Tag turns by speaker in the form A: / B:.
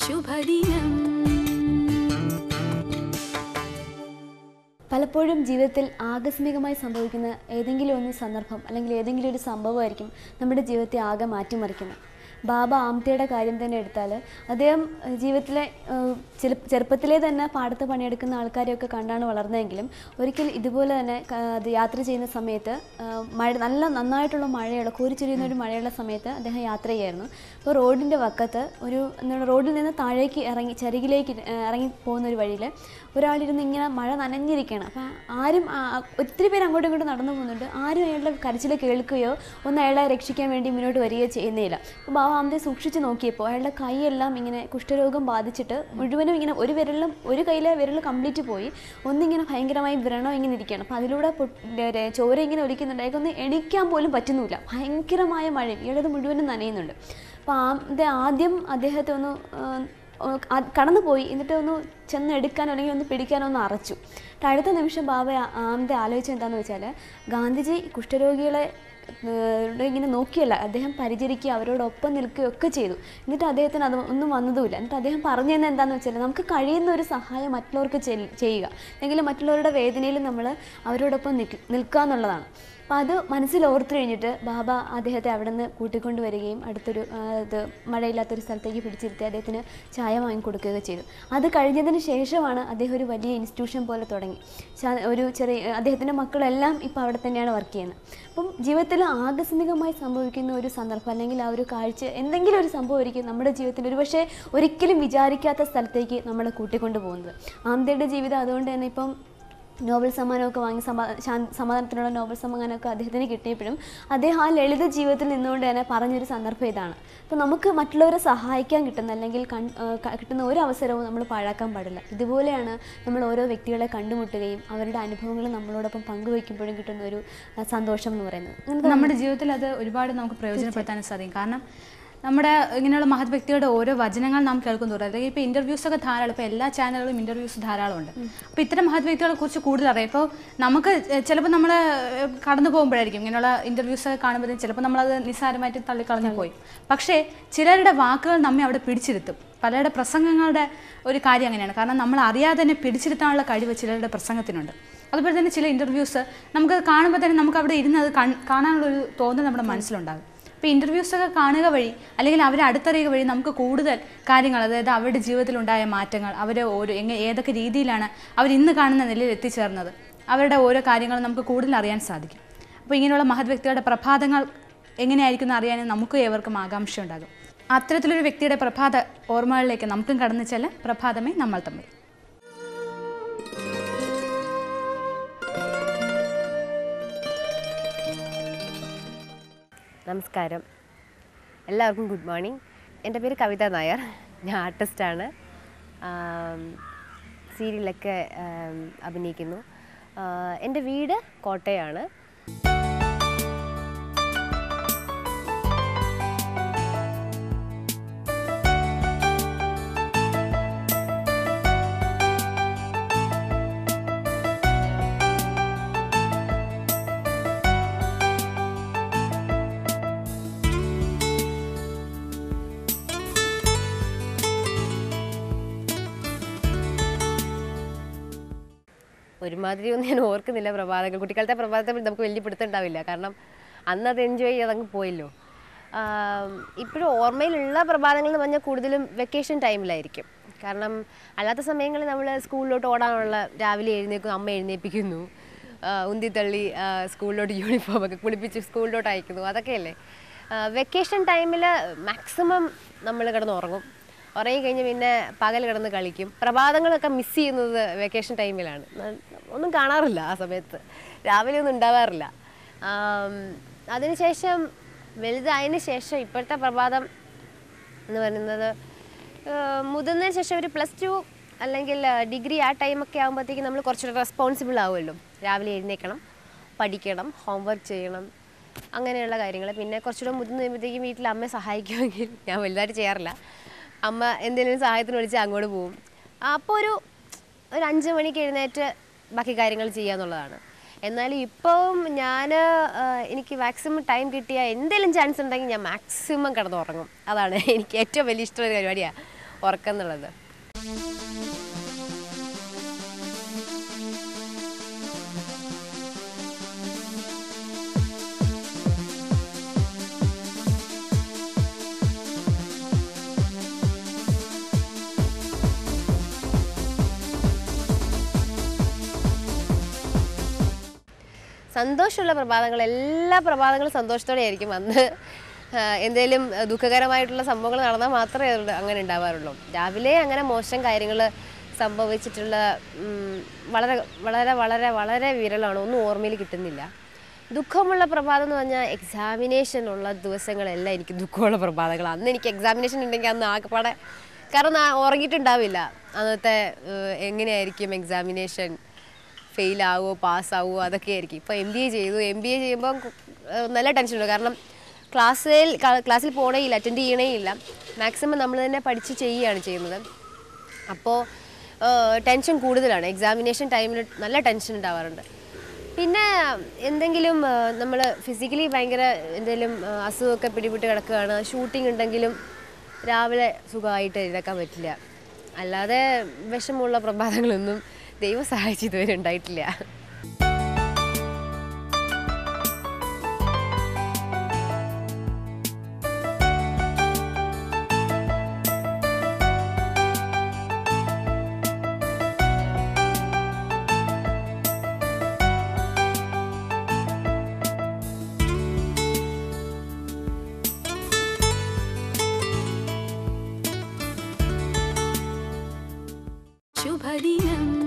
A: ശുഭദിനം.
B: പലപ്പോഴും ജീവിതത്തിൽ ആകസ്മികമായി സംഭവിക്കുന്ന ഏതെങ്കിലും ഒരു സന്ദർഭം അല്ലെങ്കിൽ ഏതെങ്കിലും ഒരു സംഭവമായിരിക്കും നമ്മുടെ ജീവിതത്തെ ആകെ മാറ്റിമറിക്കുന്നത്. ബാബ ആംതയുടെ കാര്യം തന്നെ എടുത്താൽ അദ്ദേഹം ജീവിതത്തിലെ ചെറുപ്പത്തിലേ തന്നെ പാടത്ത് പണിയെടുക്കുന്ന ആൾക്കാരെയൊക്കെ കണ്ടാണ് വളർന്നതെങ്കിലും ഒരിക്കൽ ഇതുപോലെ തന്നെ അത് യാത്ര ചെയ്യുന്ന സമയത്ത് നന്നായിട്ടുള്ള മഴയുള്ള കോരിച്ചൊരിയുന്ന ഒരു മഴയുള്ള സമയത്ത് അദ്ദേഹം യാത്ര ചെയ്യായിരുന്നു. അപ്പോൾ റോഡിൻ്റെ വക്കത്ത് റോഡിൽ നിന്ന് താഴേക്ക് ചരികിലേക്ക് ഇറങ്ങി പോകുന്ന ഒരു വഴിയിൽ ഒരാളിരുന്ന് ഇങ്ങനെ മഴ നനഞ്ഞിരിക്കുകയാണ്. അപ്പോൾ ആരും ഒത്തിരി പേര് അങ്ങോട്ടും ഇങ്ങോട്ടും നടന്നു പോകുന്നുണ്ട്. ആരും അയാളുടെ കരച്ചിൽ കേൾക്കുകയോ ഒന്ന് അയാളെ രക്ഷിക്കാൻ വേണ്ടി മുന്നോട്ട് വരികയോ ചെയ്യുന്നില്ല. അപ്പോൾ ബാബ ആമത്തെ സൂക്ഷിച്ച് നോക്കിയപ്പോൾ അയാളുടെ കൈയെല്ലാം ഇങ്ങനെ കുഷ്ഠരോഗം ബാധിച്ചിട്ട് മുഴുവനും ഇങ്ങനെ ഒരു കയ്യിലെ വിരൽ കംപ്ലീറ്റ് പോയി, ഒന്നിങ്ങനെ ഭയങ്കരമായി വ്രണം ഇങ്ങനെ ഇരിക്കുകയാണ്. അപ്പോൾ അതിലൂടെ ചോര ഇങ്ങനെ ഒലിക്കുന്നുണ്ട്. അയാൾക്കൊന്ന് എണീക്കാൻ പോലും പറ്റുന്നില്ല. ഭയങ്കരമായ മഴയും ഇയാളത് മുഴുവനും നനയുന്നുണ്ട്. അപ്പോൾ ആദ്യം അദ്ദേഹത്തെ ഒന്ന് കടന്നു പോയി, എന്നിട്ട് ഒന്ന് ചെന്ന് എടുക്കാനോ അല്ലെങ്കിൽ ഒന്ന് പിടിക്കാനോ ഒന്ന് അറച്ചു. അടുത്ത നിമിഷം ബാബ ആമത്തെ ആലോചിച്ചത് എന്താണെന്ന് വെച്ചാൽ, ഗാന്ധിജി കുഷ്ഠരോഗികളെ ഇങ്ങനെ നോക്കിയല്ല, അദ്ദേഹം പരിചരിക്കുക, അവരോടൊപ്പം നിൽക്കുകയൊക്കെ ചെയ്തു. എന്നിട്ട് അദ്ദേഹത്തിന് അത് ഒന്നും വന്നതുമില്ല. എന്നിട്ട് അദ്ദേഹം പറഞ്ഞു തന്നെ എന്താണെന്ന് വെച്ചാൽ, നമുക്ക് കഴിയുന്ന ഒരു സഹായം മറ്റുള്ളവർക്ക് ചെയ്യുക, അല്ലെങ്കിൽ മറ്റുള്ളവരുടെ വേദനയിൽ നമ്മൾ അവരോടൊപ്പം നിൽക്കുക എന്നുള്ളതാണ്. അപ്പോൾ അത് മനസ്സിൽ ഓർത്തു കഴിഞ്ഞിട്ട് ബാബ അദ്ദേഹത്തെ അവിടെ നിന്ന് കൂട്ടിക്കൊണ്ട് വരികയും അടുത്തൊരു മഴയില്ലാത്തൊരു സ്ഥലത്തേക്ക് പിടിച്ചിരുത്തി അദ്ദേഹത്തിന് ചായ വാങ്ങിക്കൊടുക്കുകയൊക്കെ ചെയ്തു. അത് കഴിഞ്ഞതിന് ശേഷമാണ് അദ്ദേഹം ഒരു വലിയ ഇൻസ്റ്റിറ്റ്യൂഷൻ പോലെ തുടങ്ങി. അദ്ദേഹത്തിൻ്റെ മക്കളെല്ലാം ഇപ്പോൾ അവിടെ തന്നെയാണ് വർക്ക് ചെയ്യുന്നത്. അപ്പം ജീവിതത്തിൽ ആകസ്മികമായി സംഭവിക്കുന്ന ഒരു സന്ദർഭം അല്ലെങ്കിൽ ആ ഒരു കാഴ്ച, എന്തെങ്കിലും ഒരു സംഭവമായിരിക്കും നമ്മുടെ ജീവിതത്തിൽ ഒരുപക്ഷെ ഒരിക്കലും വിചാരിക്കാത്ത സ്ഥലത്തേക്ക് നമ്മളെ കൂട്ടിക്കൊണ്ട് പോകുന്നത്. ആമതയുടെ ജീവിതം അതുകൊണ്ട് തന്നെ ഇപ്പം നോബൽ സമ്മാനമൊക്കെ വാങ്ങി സമാധാനത്തിനുള്ള നോബൽ സമ്മാനമൊക്കെ അദ്ദേഹത്തിന് കിട്ടിയപ്പോഴും അദ്ദേഹം ആ ലളിത ജീവിതത്തിൽ നിന്നുകൊണ്ട് തന്നെ പറഞ്ഞൊരു സന്ദർഭം ഇതാണ്: അപ്പോൾ നമുക്ക് മറ്റുള്ളവരെ സഹായിക്കാൻ കിട്ടുന്ന അല്ലെങ്കിൽ കിട്ടുന്ന ഒരു അവസരവും നമ്മൾ പാഴാക്കാൻ പാടില്ല. ഇതുപോലെയാണ് നമ്മൾ ഓരോ വ്യക്തികളെ കണ്ടുമുട്ടുകയും അവരുടെ അനുഭവങ്ങൾ നമ്മളോടൊപ്പം പങ്കുവയ്ക്കുമ്പോഴും കിട്ടുന്ന ഒരു സന്തോഷം എന്ന് പറയുന്നത്.
C: നമ്മുടെ ജീവിതത്തിൽ അത് ഒരുപാട് നമുക്ക് പ്രയോജനപ്പെടുത്താൻ സാധിക്കും. കാരണം നമ്മുടെ ഇങ്ങനെയുള്ള മഹത് വ്യക്തികളുടെ ഓരോ വചനങ്ങൾ നാം കേൾക്കുന്നുണ്ട്. അല്ലെങ്കിൽ ഇപ്പോൾ ഇൻ്റർവ്യൂസൊക്കെ ധാരാളം, ഇപ്പോൾ എല്ലാ ചാനലുകളും ഇൻ്റർവ്യൂസ് ധാരാളമുണ്ട്. അപ്പോൾ ഇത്തരം മഹത് വ്യക്തികളെ കുറിച്ച് കൂടുതൽ അറിയാം. ഇപ്പോൾ നമുക്ക് ചിലപ്പോൾ നമ്മൾ കടന്നു പോകുമ്പോഴായിരിക്കും ഇങ്ങനെയുള്ള ഇൻ്റർവ്യൂസൊക്കെ കാണുമ്പോഴത്തേക്കും ചിലപ്പോൾ നമ്മളത് നിസ്സാരമായിട്ട് തള്ളിക്കളഞ്ഞു പോയി. പക്ഷേ ചിലരുടെ വാക്കുകൾ നമ്മെ അവിടെ പിടിച്ചിരുത്തും. പലരുടെ പ്രസംഗങ്ങളുടെ ഒരു കാര്യം അങ്ങനെയാണ്. കാരണം നമ്മൾ അറിയാതെ തന്നെ പിടിച്ചിരുത്താനുള്ള കഴിവ് ചിലരുടെ പ്രസംഗത്തിനുണ്ട്. അതുപോലെ തന്നെ ചില ഇൻ്റർവ്യൂസ് നമുക്ക് കാണുമ്പോൾ തന്നെ നമുക്ക് അവിടെ ഇരുന്ന് അത് കാണാനുള്ളൊരു തോന്നൽ നമ്മുടെ മനസ്സിലുണ്ടാകും. ഇപ്പോൾ ഇൻ്റർവ്യൂസൊക്കെ കാണുക വഴി അല്ലെങ്കിൽ അവരെ അടുത്തറിയുക വഴി നമുക്ക് കൂടുതൽ കാര്യങ്ങൾ, അതായത് അവരുടെ ജീവിതത്തിലുണ്ടായ മാറ്റങ്ങൾ, അവർ ഏതൊക്കെ രീതിയിലാണ് അവർ ഇന്ന് കാണുന്ന നിലയിൽ എത്തിച്ചേർന്നത്, അവരുടെ ഓരോ കാര്യങ്ങളും നമുക്ക് കൂടുതൽ അറിയാൻ സാധിക്കും. അപ്പോൾ ഇങ്ങനെയുള്ള മഹത് വ്യക്തികളുടെ പ്രഭാതങ്ങൾ എങ്ങനെയായിരിക്കും എന്ന് അറിയാനും നമുക്ക് ഏവർക്കും ആകാംക്ഷ ഉണ്ടാകും. അത്തരത്തിലൊരു വ്യക്തിയുടെ പ്രഭാത ഓർമ്മകളിലേക്ക് നമുക്കും കടന്നു ചെല്ലാം. പ്രഭാതമേ നമ്മൾ തമ്മിൽ.
D: നമസ്കാരം, എല്ലാവർക്കും ഗുഡ് മോർണിംഗ്. എൻ്റെ പേര് കവിത നായർ. ഞാൻ ആർട്ടിസ്റ്റാണ്. സീരിയലൊക്കെ അഭിനയിക്കുന്നു. എൻ്റെ വീട് കോട്ടയമാണ്. ഒരുമാതിരിയൊന്നും ഞാൻ ഓർക്കുന്നില്ല പ്രഭാതങ്ങൾ. കുട്ടിക്കാലത്തെ പ്രഭാതത്തെ നമുക്ക് വലിയ പിടുത്തുണ്ടാവില്ല. കാരണം അന്നത് എൻജോയ് ചെയ്ത് അതങ്ങ് പോയല്ലോ. ഇപ്പോഴും ഓർമ്മയിലുള്ള പ്രഭാതങ്ങൾ എന്ന് പറഞ്ഞാൽ കൂടുതലും വെക്കേഷൻ ടൈമിലായിരിക്കും. കാരണം അല്ലാത്ത സമയങ്ങളിൽ നമ്മൾ സ്കൂളിലോട്ട് ഓടാനുള്ള രാവിലെ എഴുന്നേൽക്കുന്നു, അമ്മ എഴുന്നേൽപ്പിക്കുന്നു, ഉന്തിത്തള്ളി സ്കൂളിലോട്ട് യൂണിഫോമൊക്കെ കുളിപ്പിച്ച് സ്കൂളിലോട്ട് അയക്കുന്നു, അതൊക്കെയല്ലേ. വെക്കേഷൻ ടൈമിൽ മാക്സിമം നമ്മൾ കിടന്നുറങ്ങും. ഉറങ്ങിക്കഴിഞ്ഞ് പിന്നെ പകൽ കിടന്ന് കളിക്കും. പ്രഭാതങ്ങളൊക്കെ മിസ് ചെയ്യുന്നത് വെക്കേഷൻ ടൈമിലാണ്. ഒന്നും കാണാറില്ല ആ സമയത്ത്, രാവിലെ ഒന്നും ഉണ്ടാവാറില്ല. അതിനുശേഷം വലുതായതിന് ശേഷം ഇപ്പോഴത്തെ പ്രഭാതം എന്ന് പറയുന്നത് മുതിർന്നതിന് ശേഷം ഒരു +2 അല്ലെങ്കിൽ ഡിഗ്രി ആ ടൈമൊക്കെ ആകുമ്പോഴത്തേക്കും നമ്മൾ കുറച്ചുകൂടെ റെസ്പോൺസിബിൾ ആവുമല്ലോ. രാവിലെ എഴുന്നേൽക്കണം, പഠിക്കണം, ഹോംവർക്ക് ചെയ്യണം, അങ്ങനെയുള്ള കാര്യങ്ങൾ. പിന്നെ കുറച്ചുകൂടെ മുതിർന്ന് കഴിയുമ്പോഴത്തേക്കും വീട്ടിൽ അമ്മയെ സഹായിക്കുമെങ്കിൽ, ഞാൻ വലുതായിട്ട് ചെയ്യാറില്ല, അമ്മ എന്തെങ്കിലും സഹായത്തിന് വിളിച്ച് അങ്ങോട്ട് പോവും. അപ്പോൾ ഒരു 5 മണിക്ക് എഴുന്നേറ്റ് ബാക്കി കാര്യങ്ങൾ ചെയ്യുക എന്നുള്ളതാണ്. എന്നാലും ഇപ്പം എനിക്ക് മാക്സിമം ടൈം കിട്ടിയ എന്തെങ്കിലും ചാൻസ് ഉണ്ടെങ്കിൽ ഞാൻ മാക്സിമം കിടന്നുറങ്ങും. അതാണ് എനിക്ക് ഏറ്റവും വലിയ ഇഷ്ടമുള്ള പരിപാടിയാണ്. ഉറക്കം എന്നുള്ളത്. സന്തോഷമുള്ള പ്രഭാതങ്ങൾ, എല്ലാ പ്രഭാതങ്ങളും സന്തോഷത്തോടെ ആയിരിക്കും. അന്ന് എന്തെങ്കിലും ദുഃഖകരമായിട്ടുള്ള സംഭവങ്ങൾ നടന്നാൽ മാത്രമേ അങ്ങനെ ഉണ്ടാവാറുള്ളൂ. രാവിലെ അങ്ങനെ മോശം കാര്യങ്ങൾ സംഭവിച്ചിട്ടുള്ള വളരെ വളരെ വളരെ വളരെ വിരളമാണ്, ഒന്നും ഓർമ്മയിൽ കിട്ടുന്നില്ല. ദുഃഖമുള്ള പ്രഭാതം എന്ന് പറഞ്ഞാൽ എക്സാമിനേഷനുള്ള ദിവസങ്ങളെല്ലാം എനിക്ക് ദുഃഖമുള്ള പ്രഭാതങ്ങളാണ്. അന്ന് എനിക്ക് എക്സാമിനേഷൻ ഉണ്ടെങ്കിൽ അന്ന് ആകെപ്പാടെ, കാരണം ഉറങ്ങിയിട്ടുണ്ടാവില്ല അന്നത്തെ എങ്ങനെയായിരിക്കും എക്സാമിനേഷൻ, ഫെയിലാവോ പാസ്സാവോ അതൊക്കെ ആയിരിക്കും. ഇപ്പോൾ MBA ചെയ്തു, MBA ചെയ്യുമ്പം നല്ല ടെൻഷനുണ്ട്. കാരണം ക്ലാസ്സിൽ പോകണേ ഇല്ല, അറ്റൻഡ് ചെയ്യണേ ഇല്ല, മാക്സിമം നമ്മൾ തന്നെ പഠിച്ച് ചെയ്യുകയാണ് ചെയ്യുന്നത്. അപ്പോൾ ടെൻഷൻ കൂടുതലാണ്. എക്സാമിനേഷൻ ടൈമിൽ നല്ല ടെൻഷൻ ഉണ്ടാവാറുണ്ട്. പിന്നെ എന്തെങ്കിലും നമ്മൾ ഫിസിക്കലി ഭയങ്കര എന്തെങ്കിലും അസുഖമൊക്കെ പിടിപെട്ട് കിടക്കുകയാണ്, ഷൂട്ടിംഗ് ഉണ്ടെങ്കിലും രാവിലെ സുഖമായിട്ട് എഴുന്നേക്കാൻ പറ്റില്ല. അല്ലാതെ വിഷമമുള്ള പ്രഭാതങ്ങളൊന്നും ദൈവം സഹായിച്ച് ഇതുവരെ ഉണ്ടായിട്ടില്ല.
A: ശുഭദിനം.